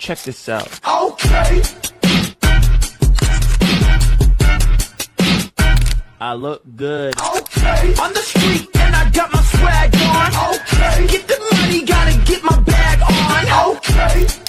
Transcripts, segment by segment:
check this out. Okay. I look good. Okay. On the street and I got my swag on. Okay. Get the money, gotta get my bag on. Okay.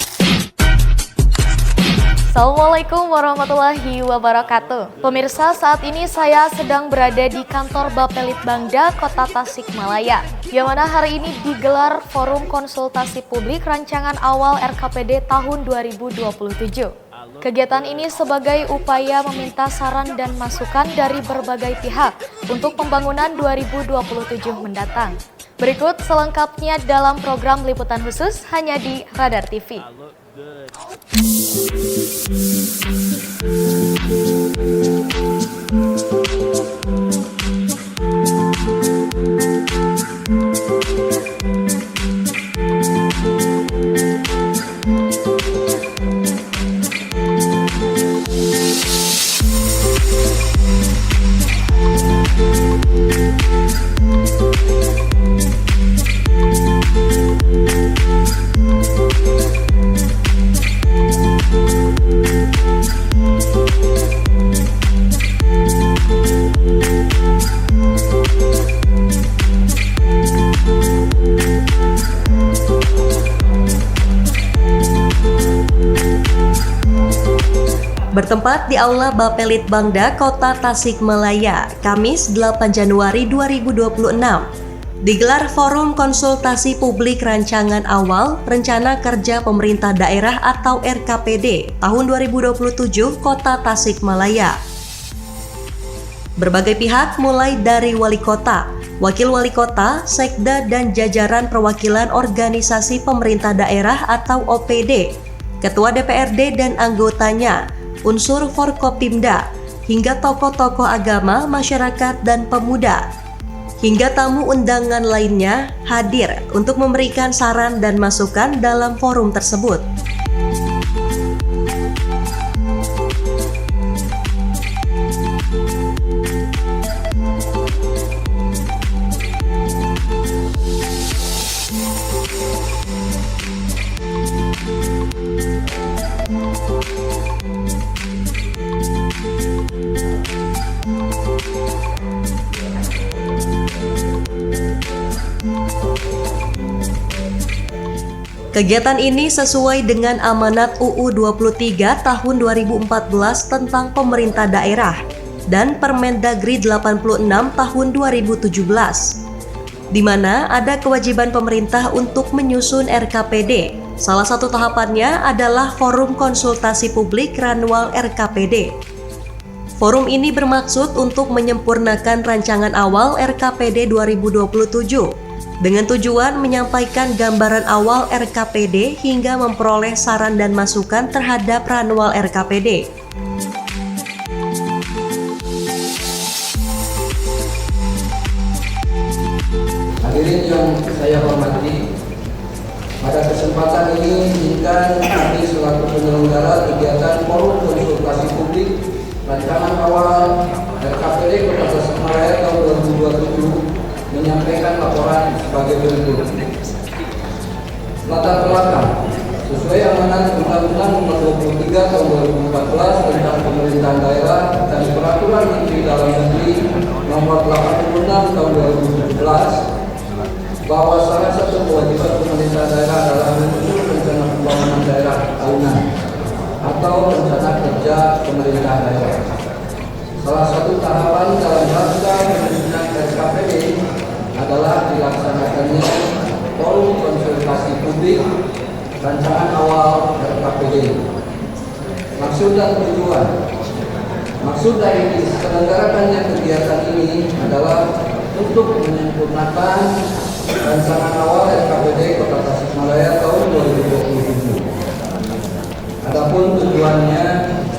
Assalamualaikum warahmatullahi wabarakatuh. Pemirsa, saat ini saya sedang berada di kantor Bapelitbangda Kota Tasikmalaya, yang mana hari ini digelar forum konsultasi publik rancangan awal RKPD tahun 2027. Kegiatan ini sebagai upaya meminta saran dan masukan dari berbagai pihak untuk pembangunan 2027 mendatang. Berikut selengkapnya dalam program liputan khusus hanya di Radar TV. Bertempat di Aula Bapelitbangda Kota Tasikmalaya, Kamis 8 Januari 2026, digelar forum konsultasi publik rancangan awal Rencana Kerja Pemerintah Daerah atau RKPD tahun 2027 Kota Tasikmalaya. Berbagai pihak mulai dari wali kota, wakil wali kota, sekda dan jajaran perwakilan organisasi pemerintah daerah atau OPD, ketua DPRD dan anggotanya, unsur Forkopimda, hingga tokoh-tokoh agama, masyarakat, dan pemuda, hingga tamu undangan lainnya hadir untuk memberikan saran dan masukan dalam forum tersebut. Kegiatan ini sesuai dengan amanat UU 23 tahun 2014 tentang pemerintah daerah dan Permendagri 86 tahun 2017, di mana ada kewajiban pemerintah untuk menyusun RKPD. Salah satu tahapannya adalah forum konsultasi publik Ranwal RKPD. Forum ini bermaksud untuk menyempurnakan rancangan awal RKPD 2027 dengan tujuan menyampaikan gambaran awal RKPD hingga memperoleh saran dan masukan terhadap Ranwal RKPD. Hadirin yang saya hormati, pada kesempatan ini izinkan kami selaku penyelenggara kegiatan forum konsultasi publik rancangan awal RKPD Kota Tasikmalaya tahun 2027 menyampaikan laporan sebagai berikut. Latar belakang sesuai amanat Undang-Undang Nomor 23 Tahun 2014 tentang Pemerintahan Daerah dan Peraturan Menteri Dalam Negeri Nomor 86 Tahun 2017 bahwa salah satu kewajiban pemerintah daerah adalah menyusun rencana pembangunan daerah tahunan atau rencana kerja pemerintah daerah. Salah satu tahapan dalam rangka menyusun RKPD adalah dilaksanakannya forum konsultasi publik rancangan awal RKPD. Maksud dan tujuan. Maksud dari diselenggarakannya kegiatan ini adalah untuk menyempurnakan rancangan awal RKPD Kota Tasikmalaya tahun 2027. Adapun tujuannya,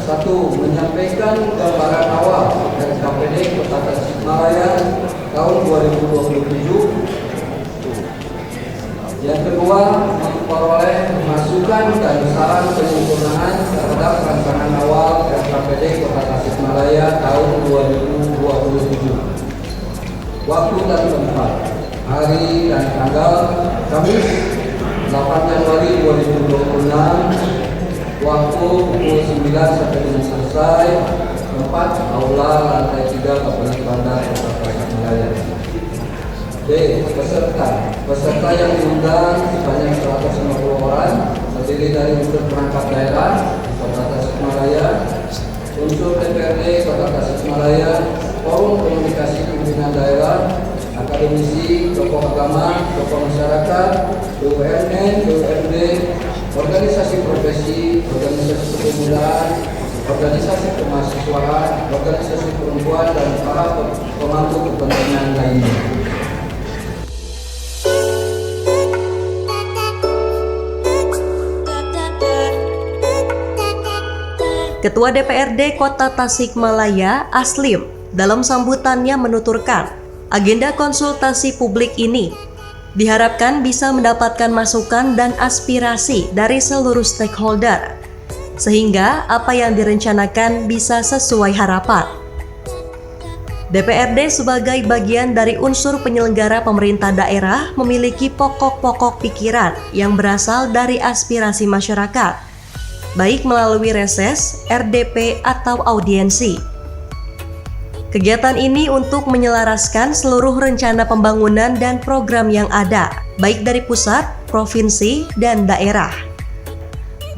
satu, menyampaikan gambaran awal RKPD Kota Tasikmalaya tahun 2027. Yang kedua, memperoleh masukan dan saran penyempurnaan terhadap rancangan awal RKPD Kota Tasikmalaya tahun 2027. Waktu dan tempat, hari dan tanggal Kamis 8 Januari 2026 Waktu pukul 9 sampai dengan selesai. Tempat aula lantai 3 Kapolres Bandar Kota Tasikmalaya. D. Peserta yang diundang sebanyak 150 orang, terdiri dari unsur perangkat daerah Kota Tasikmalaya, unsur DPRD Kota Tasikmalaya, forum komunikasi pimpinan daerah, akademisi, tokoh agama, tokoh masyarakat, BUMN, BUMD, organisasi profesi, organisasi kepemudaan, organisasi kemahasiswaan, organisasi perempuan, dan para pemangku kepentingan lainnya. Ketua DPRD Kota Tasikmalaya, Aslim, dalam sambutannya menuturkan, agenda konsultasi publik ini diharapkan bisa mendapatkan masukan dan aspirasi dari seluruh stakeholder, sehingga apa yang direncanakan bisa sesuai harapan. DPRD sebagai bagian dari unsur penyelenggara pemerintah daerah memiliki pokok-pokok pikiran yang berasal dari aspirasi masyarakat, baik melalui reses, RDP, atau audiensi. Kegiatan ini untuk menyelaraskan seluruh rencana pembangunan dan program yang ada, baik dari pusat, provinsi, dan daerah.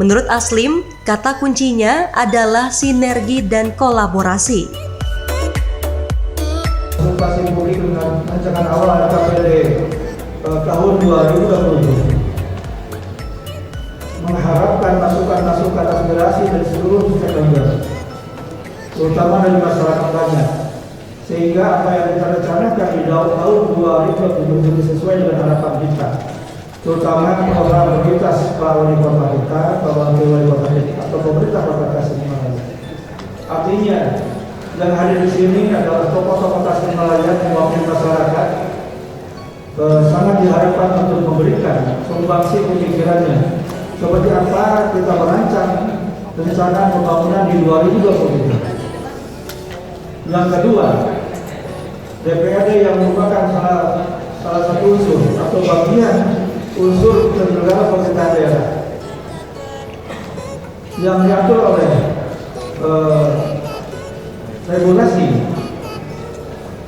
Menurut Aslim, kata kuncinya adalah sinergi dan kolaborasi. Konsultasi publik dengan rancangan awal KPD tahun 2020 mengharapkan masukan-masukan aspirasi dari seluruh stakeholder, terutama dari masyarakat banyak, sehingga apa yang kita rencanakan di tahun 2020 sesuai dengan harapan kita, terutama program prioritas Pak Wali Kota kita, Pak Wakil Wali Kota kita, atau pemerintah Kota Tasikmalaya. Artinya, yang hadir di sini adalah tokoh-tokoh Tasikmalaya mewakili masyarakat, sangat diharapkan untuk memberikan sumbangsi pemikirannya seperti apa kita merancang rencana pembangunan di 2020. Yang kedua, DPRD yang merupakan salah satu unsur atau bagian unsur penyelenggara pemerintah daerah yang diatur oleh regulasi,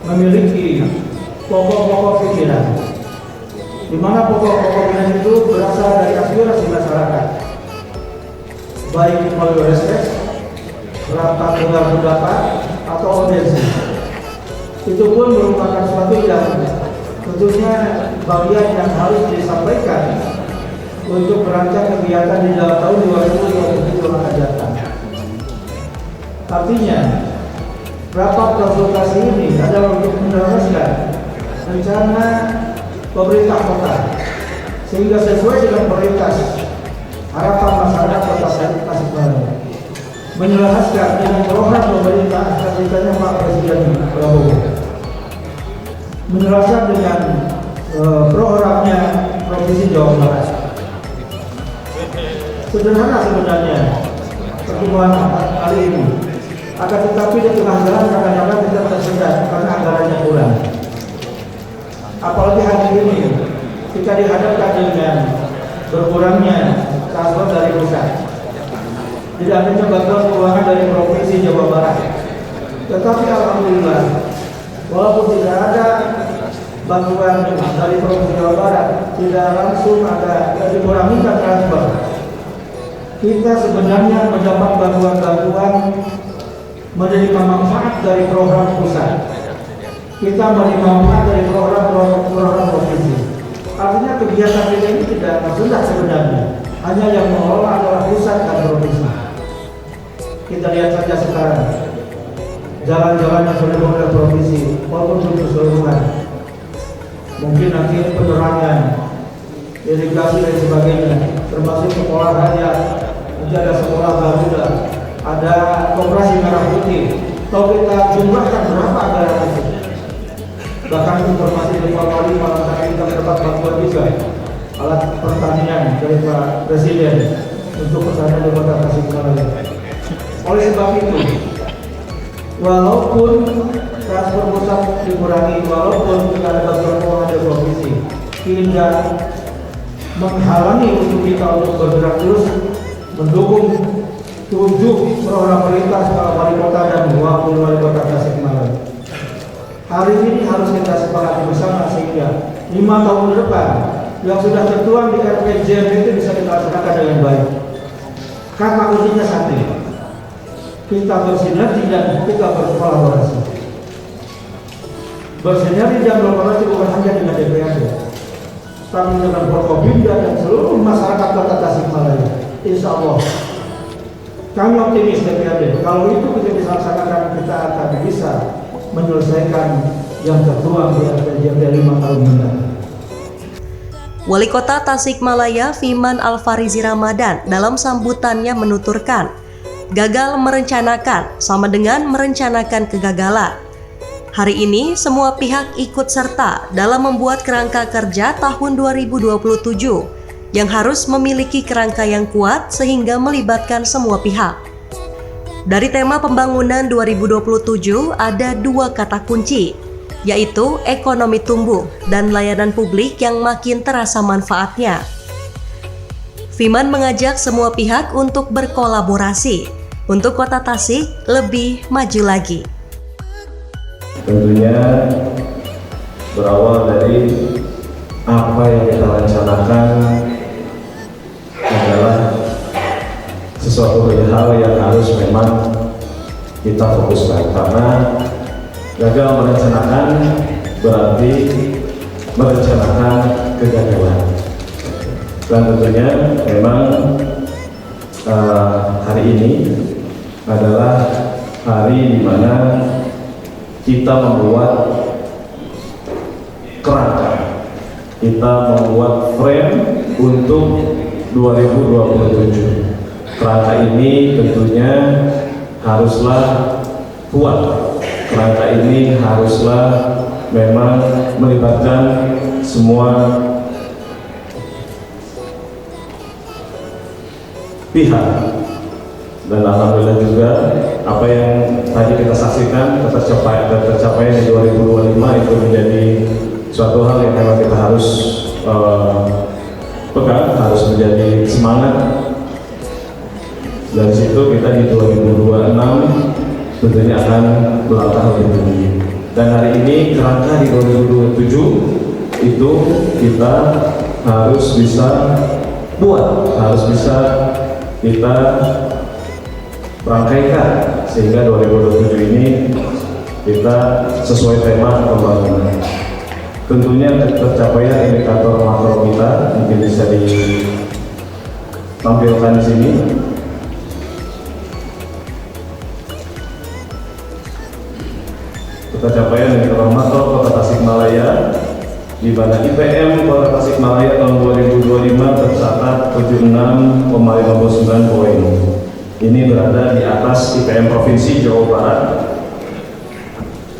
memiliki pokok-pokok pikiran, di mana pokok-pokok pikiran itu berasal dari aspirasi masyarakat, baik melalui reses, rapat dengar pendapat, atau audiensi. Itu pun merupakan suatu yang tentunya bagian yang harus disampaikan untuk merancang kegiatan di dalam tahun 2020 yang akan datang. Artinya, rapat konsultasi ini adalah untuk meneruskan rencana pemerintah kota sehingga sesuai dengan prioritas harapan masyarakat Kota Tasikmalaya, menjelaskan dengan program pemerintah selanjutnya Pak Presiden Prabowo, menjelaskan dengan programnya Provinsi Jawa Barat. Sederhana sebenarnya pertemuan kali ini, akan tetapi di tengah jalan kadang-kadang kita tersendat karena anggarannya kurang. Apalagi hari ini kita dihadapkan dengan berkurangnya transfer dari pusat, tidak adanya bantuan keuangan dari Provinsi Jawa Barat. Tetapi alhamdulillah, walaupun tidak ada bantuan dari Provinsi Jawa Barat, tidak langsung ada dikurangi transfer, kita sebenarnya mendapat bantuan-bantuan menerima manfaat dari program pusat. Kita menerima manfaat dari program provinsi. Artinya kegiatan kita ini tidak tersendat sebenarnya. Hanya yang mengelola adalah pusat dan provinsi. Kita lihat saja sekarang jalan-jalan yang sudah oleh provinsi maupun untuk keseluruhan. Mungkin nanti penerangan, irigasi dan sebagainya, termasuk sekolah rakyat, nanti ada sekolah baru, ada koperasi merah putih. Kalau kita jumlahkan berapa anggaran itu? Bahkan informasi dari Pak Wali malam tadi kita mendapat bantuan juga alat pertanian dari Pak Presiden untuk kesana di Kota Tasikmalaya. Oleh sebab itu, walaupun transfer pusat dikurangi, walaupun kita ada bantuan keuangan dari provinsi, tidak menghalangi untuk kita untuk bergerak terus mendukung 7 program prioritas wali kota dan 20 wali kota Tasikmalaya. Hari ini harus kita sepakati bersama sehingga 5 tahun ke depan yang sudah tertuang di RPJM itu bisa kita laksanakan dengan baik. Kata kuncinya satu, kita bersinergi dan kita berkolaborasi. Bersinergi dan berkolaborasi bukan hanya dengan DPRD, tapi dengan Forkopimda dan seluruh masyarakat Kota Tasikmalaya. Insya Allah kami optimis DPRD, kalau itu kita bisa laksanakan, kita akan bisa menyelesaikan yang tertuang di RPJMD 5 tahun mendatang. Wali Kota Tasikmalaya Fiman Alfarizi Ramadan dalam sambutannya menuturkan, gagal merencanakan sama dengan merencanakan kegagalan. Hari ini semua pihak ikut serta dalam membuat kerangka kerja tahun 2027 yang harus memiliki kerangka yang kuat sehingga melibatkan semua pihak. Dari tema pembangunan 2027 ada 2 kata kunci, yaitu ekonomi tumbuh dan layanan publik yang makin terasa manfaatnya. Fiman mengajak semua pihak untuk berkolaborasi untuk Kota Tasik lebih maju lagi. Tentunya berawal dari apa yang kita rencanakan adalah sesuatu hal yang harus memang kita fokuskan, karena gagal merencanakan berarti merencanakan kegagalan. Dan tentunya memang hari ini adalah hari di mana kita membuat kerangka, kita membuat frame untuk 2027. Kerangka ini tentunya haruslah kuat. Kerangka ini haruslah memang melibatkan semua pihak. Dan alhamdulillah juga apa yang tadi kita saksikan tercapai di 2025 itu menjadi suatu hal yang memang kita harus pegang, harus menjadi semangat. Dari situ kita di 2026 tentunya akan melangkah lebih tinggi. Dan hari ini kerangka di 2027 itu kita harus bisa buat, harus bisa kita rangkaikan sehingga 2027 ini kita sesuai tema pembangunan. Tentunya tercapainya indikator makro kita mungkin bisa ditampilkan di sini. Pencapaian indikator makro Kota Tasikmalaya, di mana IPM Kota Tasikmalaya tahun 2025 tercatat 76,59 poin. Ini berada di atas IPM Provinsi Jawa Barat,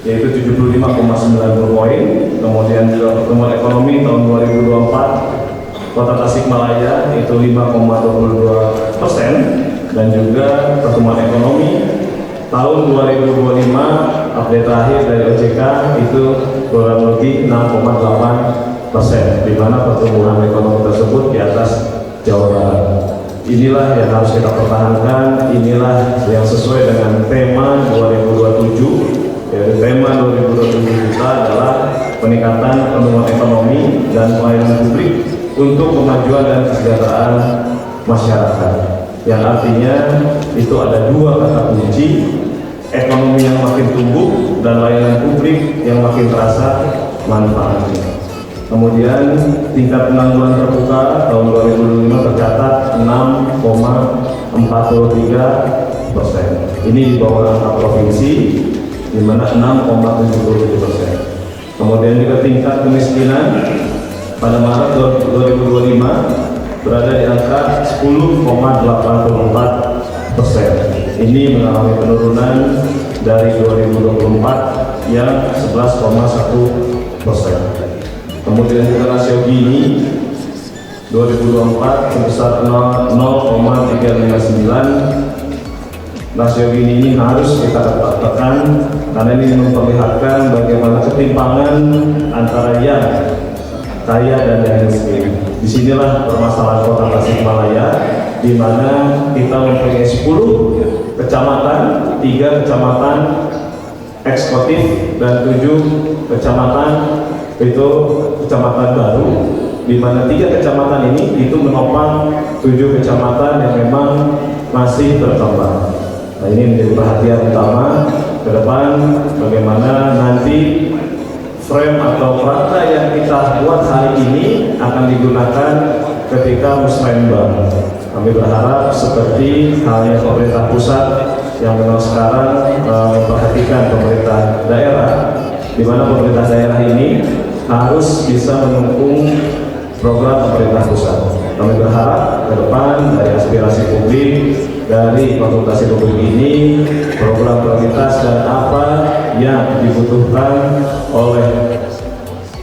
yaitu 75,90 poin. Kemudian juga pertumbuhan ekonomi tahun 2024 Kota Tasikmalaya itu 5,22%, dan juga pertumbuhan ekonomi tahun 2025 update terakhir dari OJK itu kurang lebih 6,8%, di mana pertumbuhan ekonomi tersebut di atas Jawa Barat. Inilah yang harus kita pertahankan, inilah yang sesuai dengan tema 2027. Yaitu tema 2027 kita adalah peningkatan pertumbuhan ekonomi dan pelayanan publik untuk kemajuan dan kesejahteraan masyarakat. Yang artinya itu ada 2 kata kunci, ekonomi yang makin tumbuh dan layanan publik yang makin terasa manfaatnya. Kemudian tingkat pengangguran terbuka tahun 2025 tercatat 6,43%. Ini di bawah angka provinsi, di mana 6,77%. Kemudian juga tingkat kemiskinan pada Maret 2025 berada di angka 10,84%. Ini mengalami penurunan dari 2024 yang 11,1%. Kemudian juga rasio Gini 2024 sebesar 0,359. Rasio Gini ini harus kita tekan karena ini memperlihatkan bagaimana ketimpangan antara yang kaya dan yang miskin. Disinilah permasalahan Kota Tasikmalaya, di mana kita mempunyai 10 kecamatan, 3 kecamatan eksekutif dan 7 kecamatan itu kecamatan baru, di mana 3 kecamatan ini itu menopang 7 kecamatan yang memang masih berkembang. Nah, ini menjadi perhatian utama ke depan, bagaimana nanti frame atau kerangka yang kita buat hari ini akan digunakan ketika musrenbang. Kami berharap seperti halnya pemerintah pusat yang memang sekarang memperhatikan pemerintah daerah, di mana pemerintah daerah ini harus bisa mendukung program pemerintah pusat. Kami berharap ke depan dari aspirasi publik, dari konsultasi publik ini, program prioritas dan apa yang dibutuhkan oleh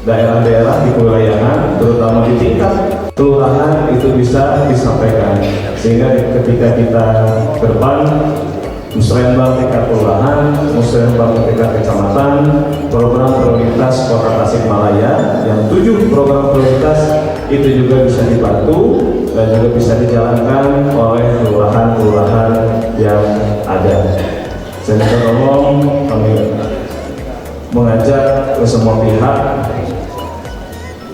daerah-daerah di kewilayahan, terutama di tingkat kelurahan, itu bisa disampaikan, sehingga ketika kita ke depan musrenbang tingkat kelurahan, musrenbang tingkat kecamatan, program prioritas Kota Tasikmalaya yang 7 program prioritas itu juga bisa dibantu dan juga bisa dijalankan oleh kelurahan-kelurahan yang ada. Saya tolong kami mengajak ke semua pihak,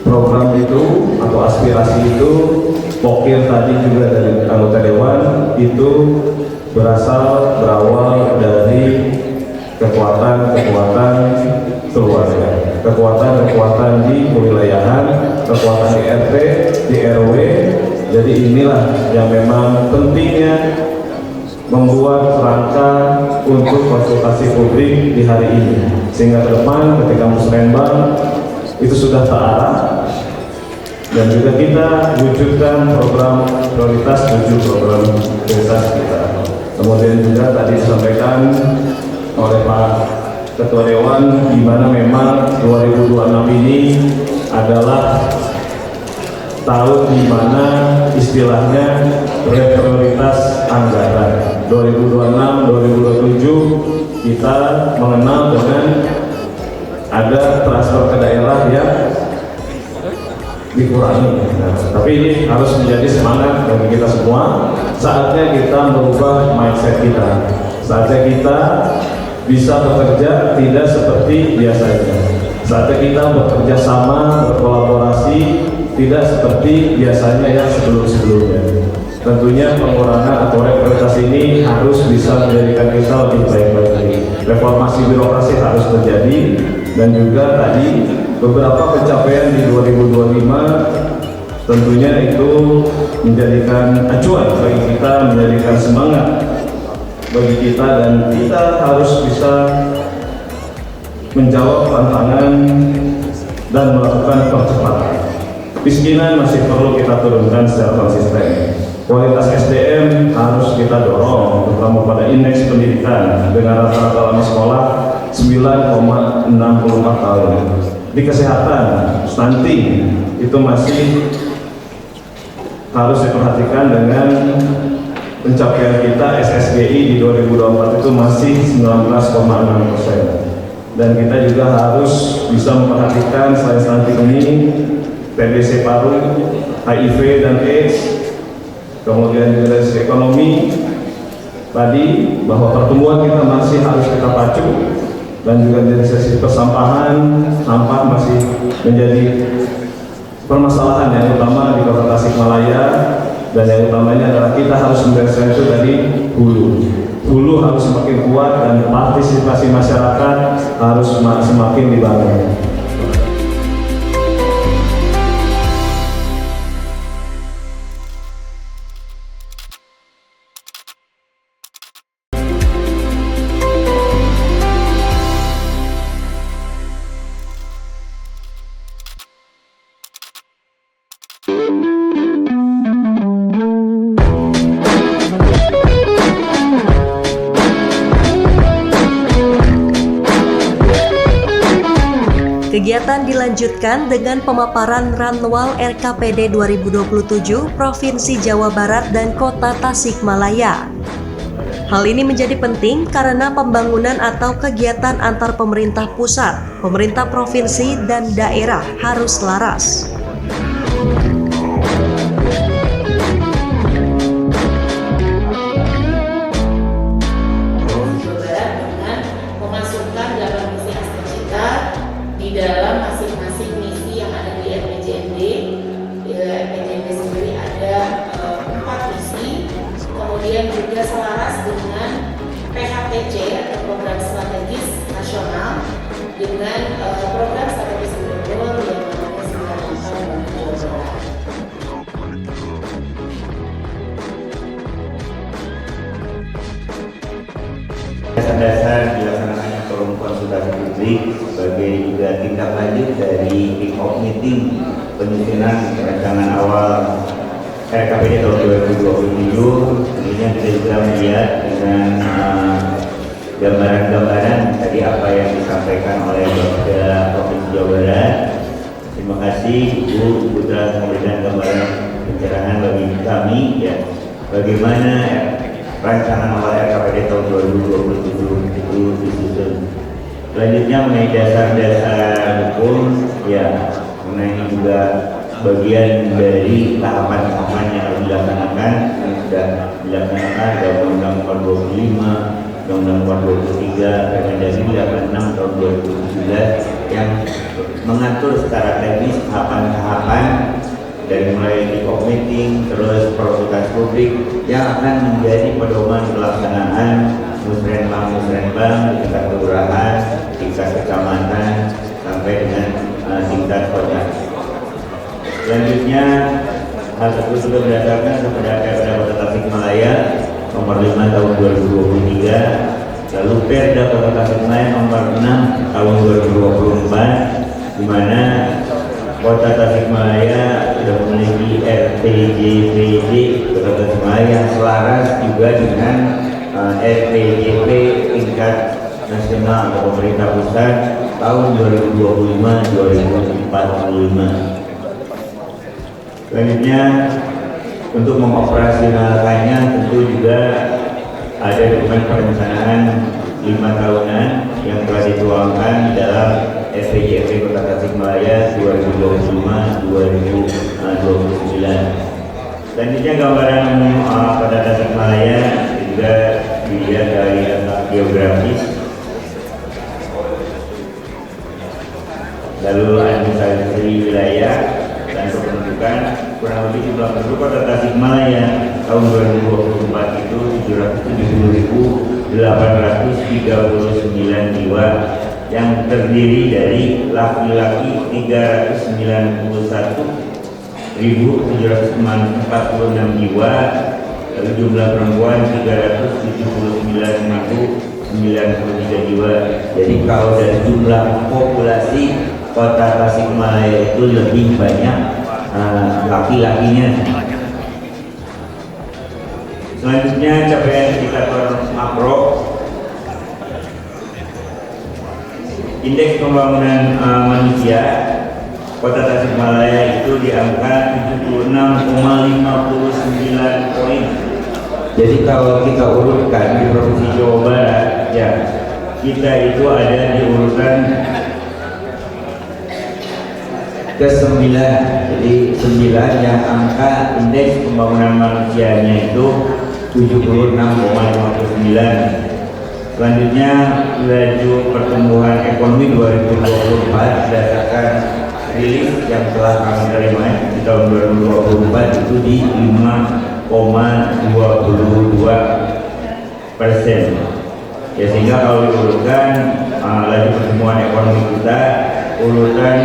program itu atau aspirasi itu, pokil tadi juga dari anggota dewan, itu berawal dari kekuatan-kekuatan keluarga, kekuatan-kekuatan di kewilayahan, kekuatan di RT, di RW. Jadi inilah yang memang pentingnya membuat kerangka untuk konsultasi publik di hari ini, sehingga ke depan ketika musrenbang itu sudah terarah dan juga kita wujudkan program prioritas, 7 program prioritas kita. Kemudian juga tadi disampaikan oleh Pak Ketua Dewan, di mana memang 2026 ini adalah tahun di mana istilahnya prioritas anggaran. 2026-2027 kita mengenal dengan ada transfer ke daerah yang dikurangi. Nah, tapi ini harus menjadi semangat bagi kita semua. Saatnya kita merubah mindset kita. Saatnya kita bisa bekerja tidak seperti biasanya. Saatnya kita bekerja sama, berkolaborasi, tidak seperti biasanya yang sebelum-sebelumnya. Tentunya pengurangan atau reprioritas ini harus bisa menjadikan kita lebih baik lagi. Reformasi birokrasi harus terjadi, dan juga tadi beberapa pencapaian di 2025 tentunya itu menjadikan acuan bagi kita, menjadikan semangat bagi kita, dan kita harus bisa menjawab tantangan dan melakukan percepatan. Kemiskinan masih perlu kita turunkan secara konsisten. Kualitas SDM harus kita dorong, terutama pada indeks pendidikan dengan rata-rata lama sekolah 9,64 tahun. Di kesehatan, stunting itu masih harus diperhatikan dengan pencapaian kita. SSGI di 2024 itu masih 19,6%. Dan kita juga harus bisa memperhatikan selain stunting ini, TBC paru, HIV dan AIDS, kemudian juga dari sisi ekonomi tadi bahwa pertumbuhan kita masih harus kita pacu, dan juga dari sisi persampahan, sampah masih menjadi permasalahan yang utama di Kota Tasikmalaya, dan yang utamanya adalah kita harus membereskan itu dari hulu harus semakin kuat, dan partisipasi masyarakat harus semakin dibangun. Kegiatan dilanjutkan dengan pemaparan Ranwal RKPD 2027 Provinsi Jawa Barat dan Kota Tasikmalaya. Hal ini menjadi penting karena pembangunan atau kegiatan antar pemerintah pusat, pemerintah provinsi, dan daerah harus selaras. di dalam masing-masing misi yang ada di RPJMD. Di RPJMD sendiri ada 4 misi, kemudian juga selaras dengan PHTC atau Program Strategis Nasional dengan Program Strategis Gubernur yang namanya 9 tahun Jawa Barat. Dasar dilaksanakannya forum konsultasi publik sebagai juga tindak lanjut dari kick-off meeting penyusunan rancangan awal RKPD tahun 2027. Tentunya kita juga melihat dengan gambaran-gambaran tadi apa yang disampaikan oleh Bapeda Provinsi Jawa Barat. Terima kasih Ibu telah memberikan gambaran pencerahan bagi kami ya bagaimana rancangan awal RKPD tahun 2027 itu disusun. Selanjutnya mengenai dasar-dasar hukum ya mengenai juga bagian dari tahapan-tahapan yang harus dilaksanakan yang sudah dilaksanakan ada Undang-Undang 45, Undang-Undang 23, Permendagri 86 tahun 2017 yang mengatur secara teknis tahapan-tahapan dari mulai kick-off meeting terus konsultasi publik yang akan menjadi pedoman pelaksanaan musrenbang di tingkat kelurahan, tingkat kecamatan sampai dengan tingkat kota. Selanjutnya hal tersebut juga berdasarkan kepada Perda Kota Tasikmalaya nomor 5 tahun 2023, lalu Perda Kota Tasikmalaya nomor 6 tahun 2024, di mana Kota Tasikmalaya sudah memiliki RPJPD Kota Tasikmalaya yang selaras juga dengan RPJP tingkat nasional atau pemerintah pusat tahun 2025-2045. Selanjutnya untuk mengoperasionalkannya tentu juga ada dokumen perencanaan 5 tahunan yang telah dituangkan di dalam SPJP Kota Tasikmalaya 2025-2029. Selanjutnya gambaran Kota Tasikmalaya juga dilihat dari geografis, lalu administrasi wilayah dan kependudukan. Kurang lebih jumlah penduduk Kota Tasikmalaya tahun 2024 itu 770.839 jiwa yang terdiri dari laki-laki 391.746 jiwa, lalu jumlah perempuan 379.093 jiwa. Jadi kalau dari jumlah populasi Kota Tasikmalaya itu lebih banyak laki-lakinya. Selanjutnya capaian indikator makro. Indeks pembangunan manusia Kota Tasikmalaya itu di angka 76,59 poin. Jadi kalau kita urutkan di Provinsi Jawa Barat ya, kita itu ada di urutan ke-9, jadi 9 yang angka indeks pembangunan manusianya itu 76,59. Selanjutnya laju pertumbuhan ekonomi 2024 berdasarkan rilis yang telah kami terima di tahun 2024 itu di 5,22%. Ya sehingga kalau diurutkan laju pertumbuhan ekonomi kita urutan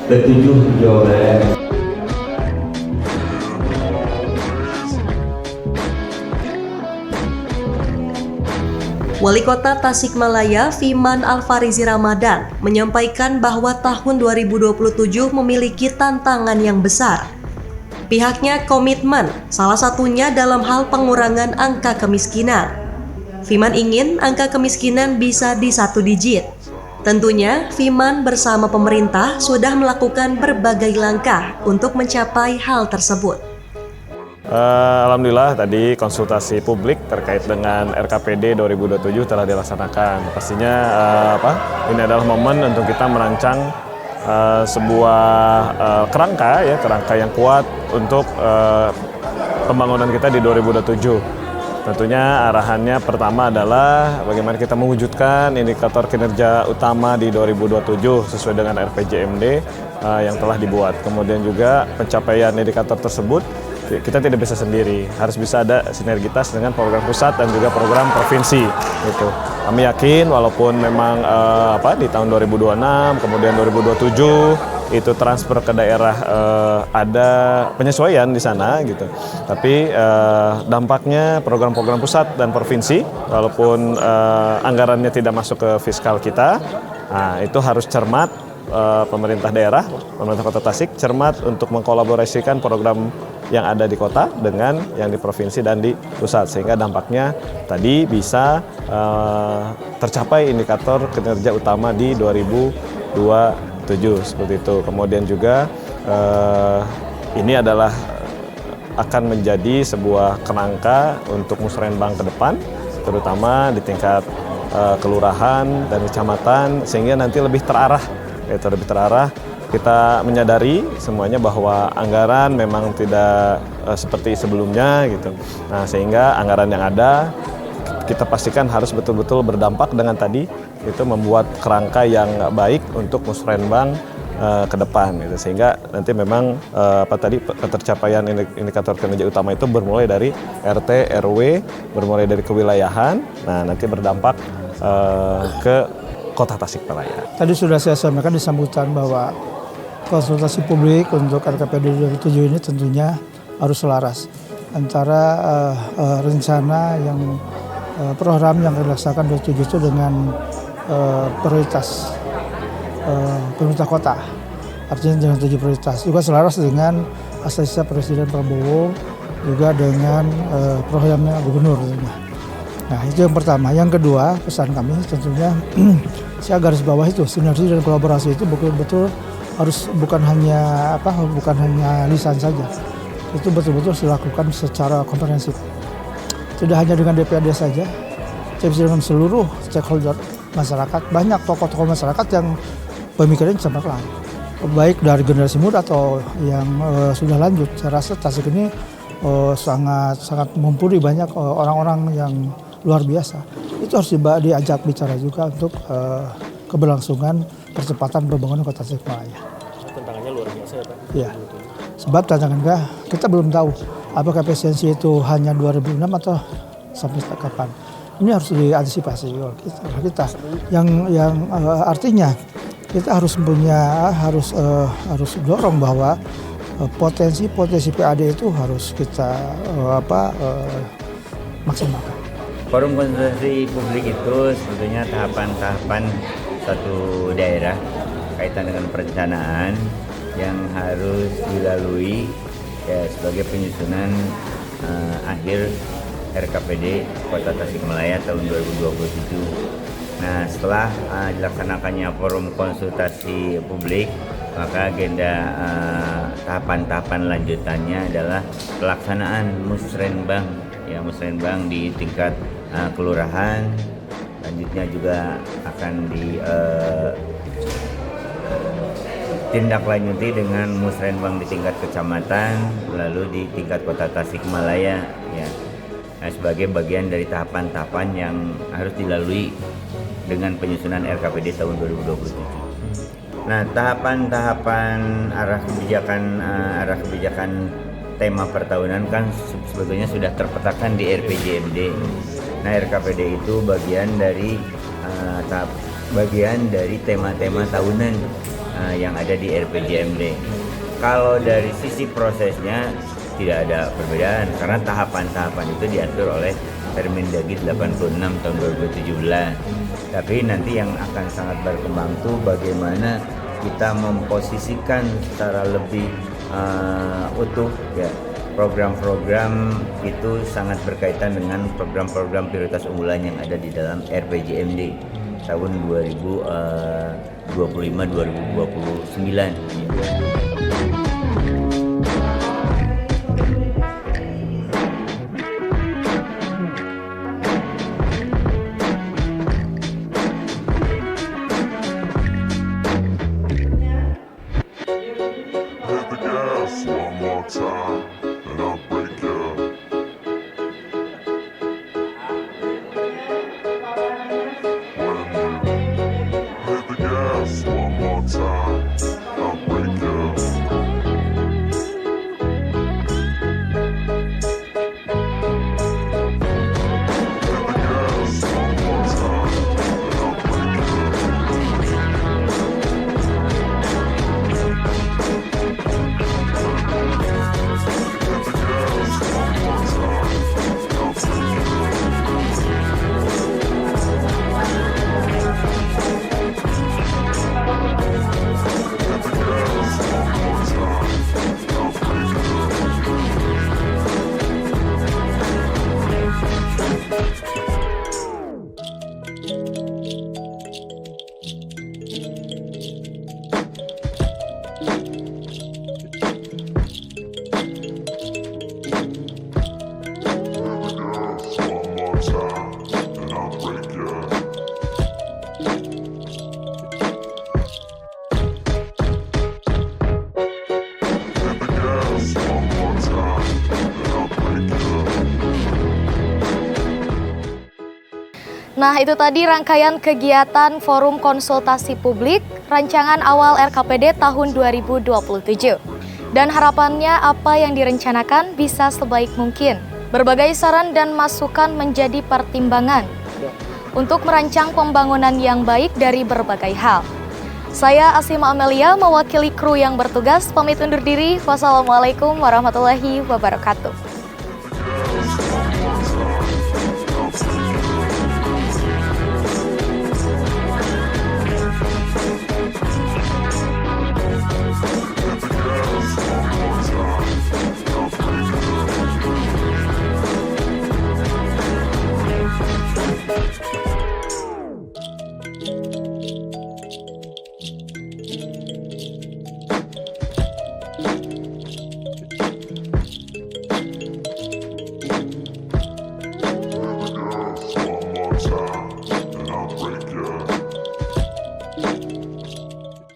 ke-7 Jawa Barat. Wali Kota Tasikmalaya Fiman Alfarizi Ramadan menyampaikan bahwa tahun 2027 memiliki tantangan yang besar. Pihaknya komitmen, salah satunya dalam hal pengurangan angka kemiskinan. Fiman ingin angka kemiskinan bisa di 1 digit. Tentunya, Fiman bersama pemerintah sudah melakukan berbagai langkah untuk mencapai hal tersebut. Alhamdulillah tadi konsultasi publik terkait dengan RKPD 2027 telah dilaksanakan. Pastinya ini adalah momen untuk kita merancang sebuah kerangka yang kuat untuk pembangunan kita di 2027. Tentunya arahannya pertama adalah bagaimana kita mewujudkan indikator kinerja utama di 2027 sesuai dengan RPJMD yang telah dibuat. Kemudian juga pencapaian indikator tersebut kita tidak bisa sendiri, harus bisa ada sinergitas dengan program pusat dan juga program provinsi. Gitu. Kami yakin walaupun memang di tahun 2026, kemudian 2027 itu transfer ke daerah ada penyesuaian di sana gitu. Tapi dampaknya program-program pusat dan provinsi walaupun anggarannya tidak masuk ke fiskal kita, itu harus cermat pemerintah daerah, pemerintah Kota Tasik cermat untuk mengkolaborasikan program yang ada di kota dengan yang di provinsi dan di pusat sehingga dampaknya tadi bisa tercapai indikator kinerja utama di 2027 seperti itu. Kemudian juga ini adalah akan menjadi sebuah kerangka untuk musrenbang ke depan, terutama di tingkat kelurahan dan kecamatan sehingga nanti lebih terarah. Kita menyadari semuanya bahwa anggaran memang tidak seperti sebelumnya gitu. Nah, sehingga anggaran yang ada kita pastikan harus betul-betul berdampak dengan tadi itu membuat kerangka yang baik untuk musrenbang ke depan gitu. Sehingga nanti memang tercapaian indikator kinerja utama itu bermulai dari RT, RW, bermulai dari kewilayahan. Nah, nanti berdampak ke Kota Tasikmalaya. Tadi sudah saya sampaikan di sambutan bahwa konsultasi publik untuk RKPD 2007 ini tentunya harus selaras antara rencana yang program yang dilaksanakan 2007 itu dengan prioritas pemerintah kota, artinya dengan 7 prioritas. Juga selaras dengan asesnya Presiden Prabowo, juga dengan programnya Gubernur. Nah, itu yang pertama. Yang kedua, pesan kami tentunya saya garis bawah itu sinergi dan kolaborasi itu betul-betul harus bukan hanya lisan saja. Itu betul-betul dilakukan secara komprehensif. Tidak hanya dengan DPRD saja, tapi dengan seluruh stakeholder masyarakat. Banyak tokoh-tokoh masyarakat yang pemikirannya cemerlang, baik dari generasi muda atau yang sudah lanjut. Saya rasa Tasik ini sangat mumpuni, banyak orang-orang yang luar biasa. Itu harus diajak bicara juga untuk keberlangsungan percepatan pembangunan Kota Tasikmalaya. Tantangannya luar biasa ya Pak? Iya, sebab tantangannya kita belum tahu apakah efisiensi itu hanya 2006 atau sampai kapan. Ini harus diantisipasi oleh kita. Yang artinya kita harus dorong bahwa potensi PAD itu harus kita maksimalkan. Forum konsultasi publik itu sebetulnya tahapan-tahapan satu daerah kaitan dengan perencanaan yang harus dilalui sebagai penyusunan akhir RKPD Kota Tasikmalaya tahun 2027. Nah, setelah dilaksanakannya forum konsultasi publik, maka agenda tahapan-tahapan lanjutannya adalah pelaksanaan musrenbang di tingkat kelurahan. Selanjutnya juga akan ditindaklanjuti dengan musrenbang di tingkat kecamatan, lalu di tingkat Kota Tasikmalaya ya. Nah, sebagai bagian dari tahapan-tahapan yang harus dilalui dengan penyusunan RKPD tahun 2027. Nah, tahapan-tahapan arah kebijakan tema pertahunan kan sebetulnya sudah terpetakan di RPJMD. Nah, RKPD itu bagian dari tema-tema tahunan yang ada di RPJMD. Kalau dari sisi prosesnya tidak ada perbedaan karena tahapan-tahapan itu diatur oleh Permendagri 86 tahun 2017. Tapi nanti yang akan sangat berkembang itu bagaimana kita memposisikan secara lebih utuh ya program-program itu sangat berkaitan dengan program-program prioritas unggulan yang ada di dalam RPJMD tahun 2025-2029. Nah, itu tadi rangkaian kegiatan Forum Konsultasi Publik Rancangan Awal RKPD tahun 2027. Dan harapannya apa yang direncanakan bisa sebaik mungkin. Berbagai saran dan masukan menjadi pertimbangan untuk merancang pembangunan yang baik dari berbagai hal. Saya Asima Amelia mewakili kru yang bertugas pamit undur diri. Wassalamualaikum warahmatullahi wabarakatuh.